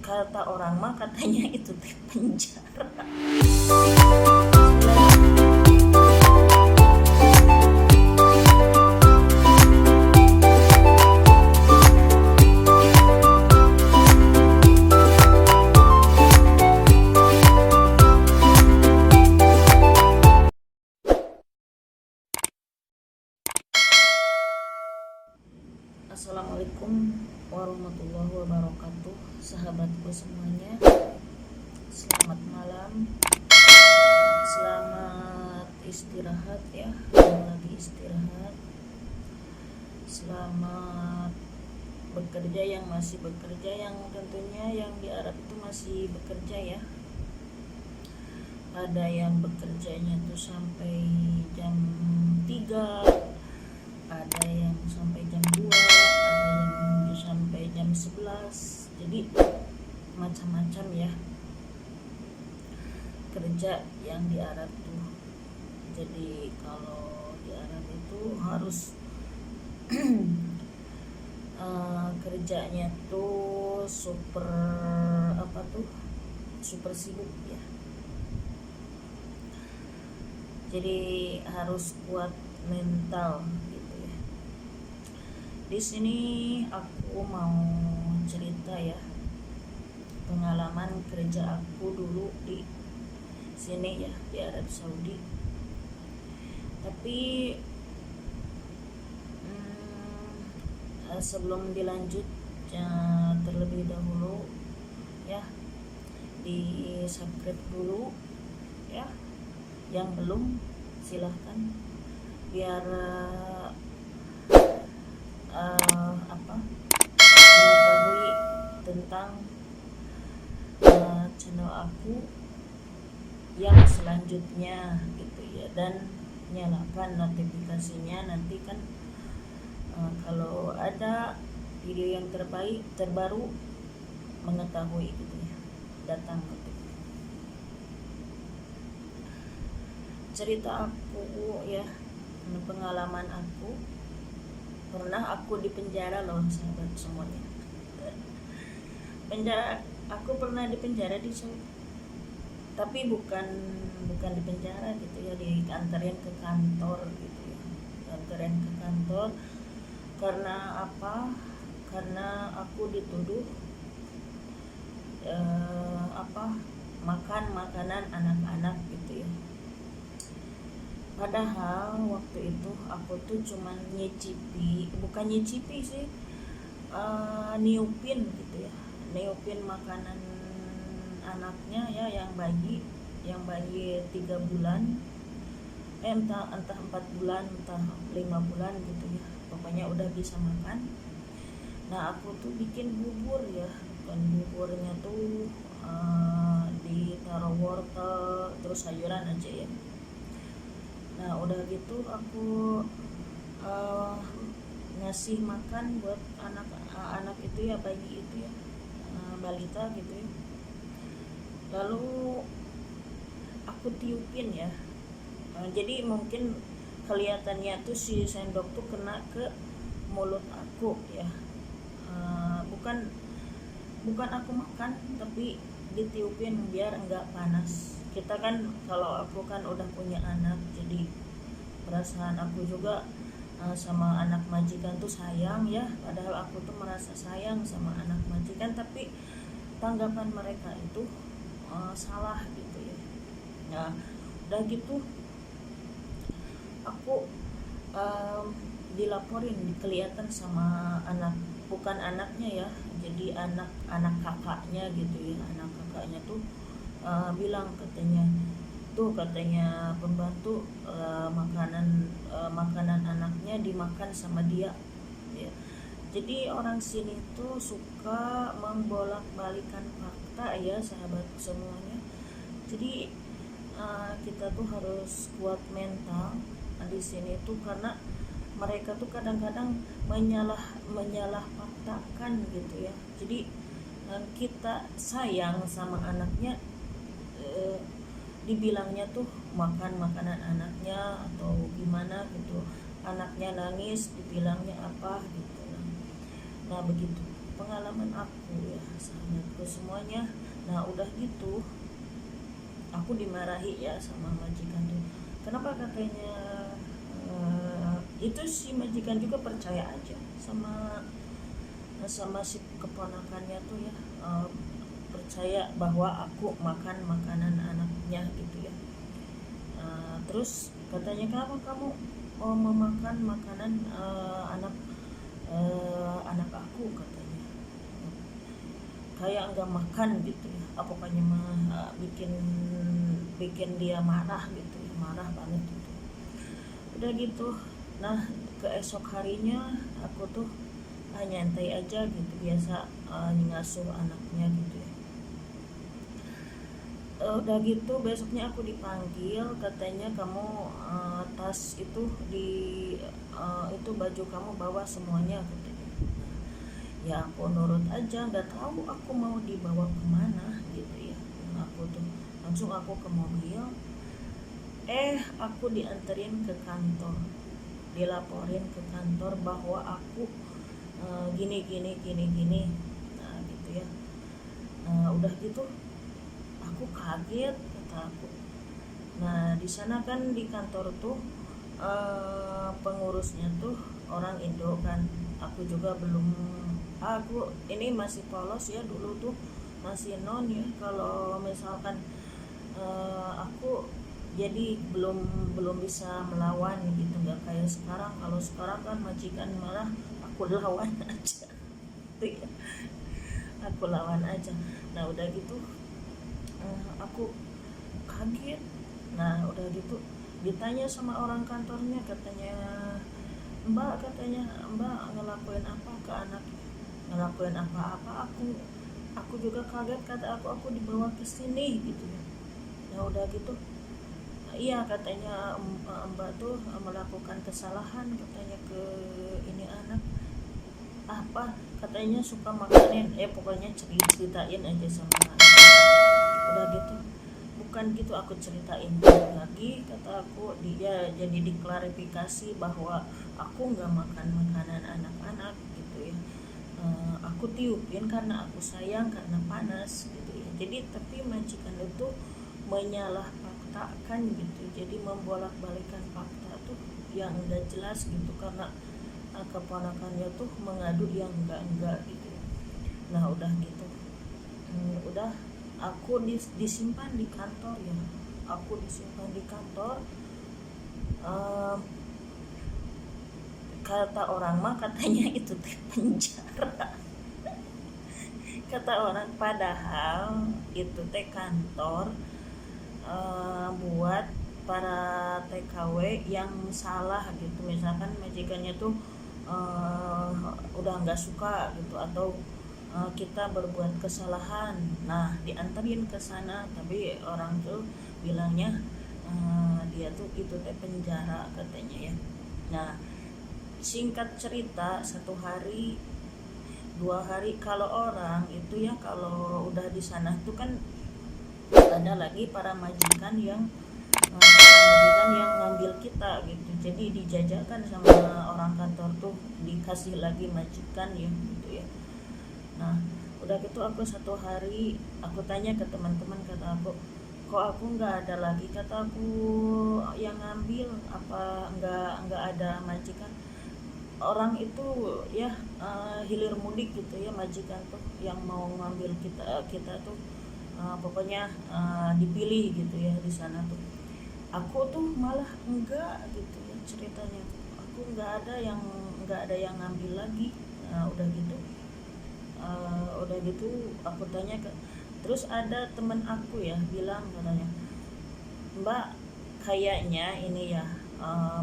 kata orang mah katanya itu teh penjara. Assalamualaikum warahmatullahi wabarakatuh, sahabatku semuanya. Selamat malam, selamat istirahat ya, yang lagi istirahat. Selamat bekerja yang masih bekerja, yang tentunya yang di Arab itu masih bekerja ya. Ada yang bekerjanya tuh sampai jam 3, ada yang sampai jam 2, ada yang sampai jam 11. Jadi macam-macam ya kerja yang di Arab tuh. Jadi kalau di Arab itu harus kerjanya tuh super super sibuk ya. Jadi harus kuat mental gitu ya. Di sini aku mau cerita ya pengalaman kerja aku dulu di sini ya, di Arab Saudi. Tapi sebelum dilanjut terlebih dahulu ya, di subscribe dulu ya, yang belum silahkan biar mengetahui tentang channel aku yang selanjutnya gitu ya, dan nyalakan notifikasinya. Nanti kan kalau ada video yang terbaru mengetahui gitu ya, datang gitu. Cerita aku ya, pengalaman aku. Pernah aku di penjara loh sahabat semuanya. Aku pernah di penjara di Saudi. Tapi bukan di penjara gitu ya, diantarin ke kantor gitu ya. Diantarin ke kantor karena apa? Karena aku dituduh makan makanan anak-anak gitu ya. Padahal waktu itu aku tuh cuman bukan nyicipi sih, niupin gitu ya, niupin makanan anaknya ya, yang bayi 3 bulan, entah 4 bulan, entah 5 bulan gitu ya, pokoknya udah bisa makan. Nah aku tuh bikin bubur ya, dan buburnya tuh ditaruh wortel terus sayuran aja ya. Nah udah gitu aku ngasih makan buat anak itu ya, bayi itu ya, balita gitu ya. Lalu aku tiupin ya, jadi mungkin kelihatannya tuh si sendok tuh kena ke mulut aku ya, bukan aku makan, tapi ditiupin biar enggak panas. Kita kan, kalau aku kan udah punya anak, jadi perasaan aku juga sama anak majikan tuh sayang ya. Padahal aku tuh merasa sayang sama anak majikan, tapi tanggapan mereka itu salah gitu ya. Nah udah gitu aku dilaporin, kelihatan sama bukan anaknya ya, jadi anak kakaknya gitu ya. Anak kakaknya tuh bilang, katanya pembantu makanan anaknya dimakan sama dia ya. Jadi orang sini tuh suka membolak-balikan fakta ya sahabat semuanya. Jadi kita tuh harus kuat mental di sini tuh, karena mereka tuh kadang-kadang menyalah faktakan gitu ya. Jadi kita sayang sama anaknya, dibilangnya tuh makan makanan anaknya atau gimana gitu. Anaknya nangis dibilangnya apa gitu. Nah begitu. pengalaman aku ya sahabatku semuanya. Nah udah gitu aku dimarahi ya sama majikan tuh. Kenapa katanya itu si majikan juga percaya aja sama sama si keponakannya tuh ya, percaya bahwa aku makan makanan anaknya gitu ya. Terus katanya kenapa kamu memakan makanan anak aku katanya, kayak nggak makan gitu ya, pokoknya bikin bikin dia marah gitu ya, marah banget gitu. Udah gitu, nah keesok harinya aku tuh nyantai aja gitu biasa, ngasuh anaknya gitu ya. Udah gitu besoknya aku dipanggil, katanya kamu tas itu di itu baju kamu bawa semuanya katanya. Ya aku nurut aja, nggak tahu aku mau dibawa kemana gitu ya. Aku tuh langsung aku ke mobil, aku dianterin ke kantor, dilaporin ke kantor bahwa aku gini gini gini gini. Nah gitu ya. Udah gitu aku kaget kata aku. Nah di sana kan di kantor tuh pengurusnya tuh orang Indo kan. Aku juga belum, aku ini masih polos ya, dulu tuh masih non ya. Kalau misalkan aku jadi belum bisa melawan gitu, nggak kayak sekarang. Kalau sekarang kan majikan malah aku lawan aja tuh ya, aku lawan aja. Nah udah gitu aku kaget. Nah udah gitu ditanya sama orang kantornya, katanya mbak, katanya mbak ngelakuin apa ke anaknya, ngelakuin apa-apa. Aku juga kaget, kata aku dibawa ke sini gitu ya. Nah udah gitu iya katanya mbak tuh melakukan kesalahan katanya ke ini anak, apa katanya suka makanin, pokoknya ceritain aja sama anak. Udah gitu bukan gitu aku ceritain lagi, kata aku, dia jadi diklarifikasi bahwa aku nggak makan makanan anak-anak gitu ya. Aku tiupin karena aku sayang, karena panas gitu ya. Jadi tapi majikan itu menyalahfaktakan gitu, jadi membolak-balikan fakta tuh yang enggak jelas gitu, karena keponakannya tuh mengadu yang enggak gitu. Nah udah gitu udah aku disimpan di kantor ya, aku disimpan di kantor. Kata orang mah katanya itu teh penjara kata orang, padahal itu teh kantor buat para TKW yang salah gitu. Misalkan majikannya tuh udah nggak suka gitu, atau kita berbuat kesalahan, nah dianterin ke sana, tapi orang tuh bilangnya dia tuh itu teh penjara katanya ya. Nah singkat cerita, 1 hari 2 hari, kalau orang itu ya kalau udah di sana tuh kan ada lagi para majikan yang ngambil kita gitu, jadi dijajakan sama orang kantor tuh, dikasih lagi majikan ya gitu ya. Nah udah gitu aku 1 hari aku tanya ke teman-teman, kata aku kok aku nggak ada lagi, kata aku yang ngambil, apa nggak ada majikan. Orang itu ya hilir mudik gitu ya, majikan tuh yang mau ngambil kita tuh pokoknya dipilih gitu ya di sana tuh. Aku tuh malah enggak gitu ya ceritanya, aku nggak ada yang ngambil lagi. Udah gitu aku tanya ke, terus ada temen aku ya bilang, katanya mbak kayaknya ini ya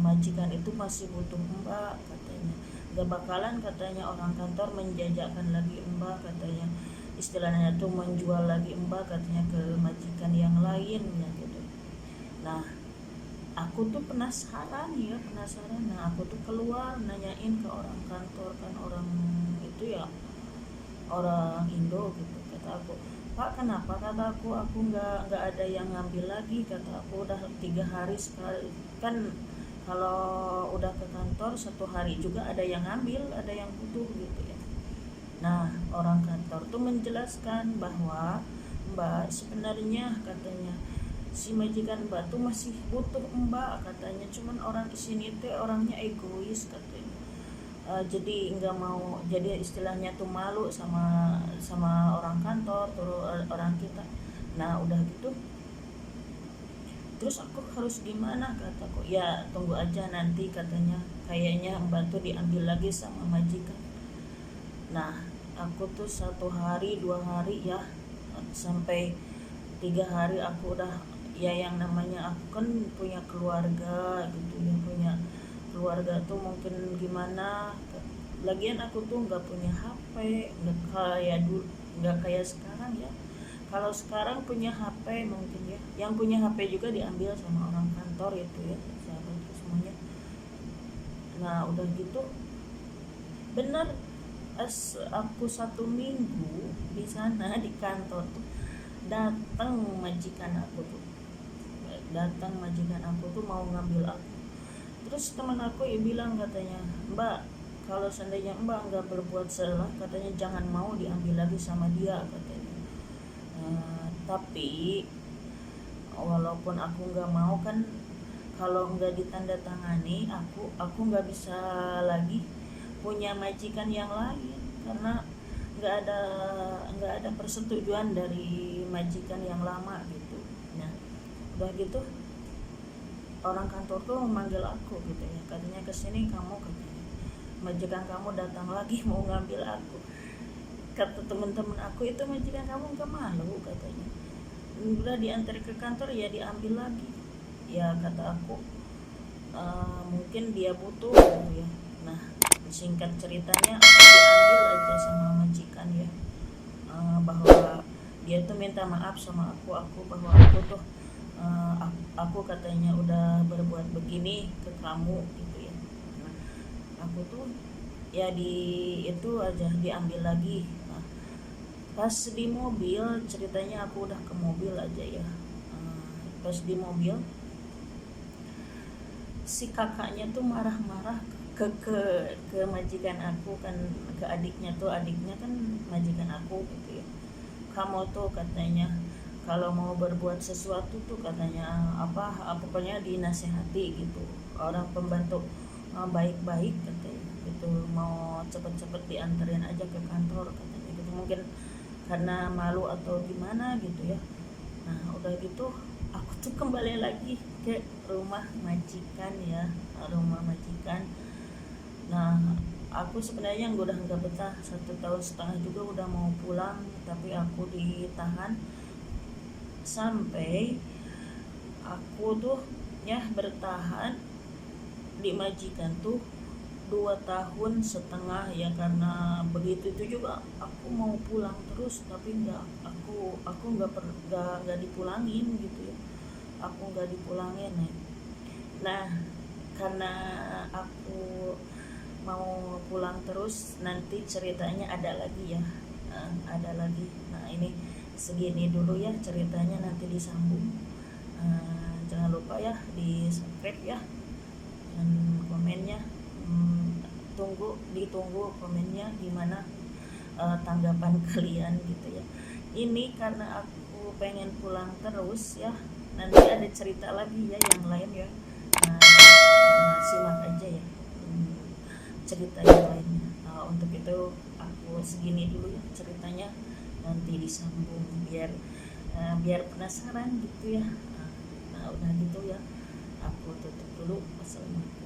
majikan itu masih butuh mbak katanya, gak bakalan katanya orang kantor menjajakan lagi mbak katanya, istilahnya tuh menjual lagi mbak katanya ke majikan yang lain ya gitu. Nah aku tuh penasaran. Nah aku tuh keluar nanyain ke orang kantor, kan orang itu ya orang Indo gitu. Kata aku, pak kenapa, kata aku nggak ada yang ngambil lagi, kata aku udah 3 hari sekali kan, kalau udah ke kantor 1 hari juga ada yang ngambil, ada yang butuh gitu ya. Nah, orang kantor tuh menjelaskan bahwa Mbak, sebenarnya katanya si majikan Mbak tuh masih butuh Mbak katanya, cuman orang di sini tuh orangnya egois katanya. Jadi nggak mau, jadi istilahnya tuh malu sama sama orang kantor, orang kita. Nah udah gitu, terus aku harus gimana kataku, ya tunggu aja nanti katanya, kayaknya Mbak tuh diambil lagi sama majikan. Nah aku tuh 1 hari 2 hari ya, sampai 3 hari aku udah, ya yang namanya aku kan punya keluarga gitu ya, punya keluarga tuh mungkin gimana. Lagian aku tuh nggak punya HP, nggak kayak dulu, nggak kayak sekarang ya. Kalau sekarang punya HP mungkin ya, yang punya HP juga diambil sama orang kantor itu ya, sahabat semuanya. Nah udah gitu, bener, aku 1 minggu di sana di kantor tuh, datang majikan aku tuh, mau ngambil aku. Terus teman aku ya bilang katanya, Mbak, kalau seandainya Mbak nggak berbuat salah katanya, jangan mau diambil lagi sama dia katanya. Tapi walaupun aku nggak mau kan, kalau nggak ditandatangani, aku nggak bisa lagi punya majikan yang lain, karena nggak ada nggak ada persetujuan dari majikan yang lama gitu. Nah udah gitu, orang kantor tuh memanggil aku gitu ya, katanya kesini kamu, katanya majikan kamu datang lagi mau ngambil aku. Kata teman-teman aku, itu majikan kamu nggak malu katanya, udah diantar ke kantor ya diambil lagi. Ya kata aku, mungkin dia butuh gitu ya. Nah singkat ceritanya, aku diambil aja sama majikan ya, bahwa dia tuh minta maaf sama aku bahwa aku tuh, aku katanya udah berbuat begini ke kamu gitu ya. Nah, aku tuh ya di itu aja diambil lagi. Nah, pas di mobil, ceritanya aku udah ke mobil aja ya. Pas di mobil, si kakaknya tuh marah-marah ke majikan aku kan, ke adiknya tuh, adiknya kan majikan aku gitu ya. Kamu tuh katanya kalau mau berbuat sesuatu tuh katanya pokoknya dinasehati gitu, orang pembantu baik-baik katanya gitu, mau cepet-cepet dianterin aja ke kantor katanya gitu, mungkin karena malu atau gimana gitu ya. Nah udah gitu, aku tuh kembali lagi ke rumah majikan ya, rumah majikan. Nah aku sebenarnya udah nggak betah, 1,5 tahun juga udah mau pulang, tapi aku ditahan sampai aku tuh ya bertahan di majikan tuh 2,5 tahun ya, karena begitu itu juga aku mau pulang terus, tapi aku nggak dipulangin gitu ya, aku nggak dipulangin ya. Nah karena aku mau pulang terus, nanti ceritanya ada lagi ya, ada lagi. Nah ini segini dulu ya ceritanya, nanti disambung. Jangan lupa ya di subscribe ya, dan komennya, ditunggu komennya gimana, tanggapan kalian gitu ya. Ini karena aku pengen pulang terus ya, nanti ada cerita lagi ya yang lain ya. Simak aja ya, cerita yang lainnya. Untuk itu aku segini dulu ya ceritanya, nanti disambung biar penasaran gitu ya. Nah udah gitu ya, aku tutup dulu. Wassalamualaikum.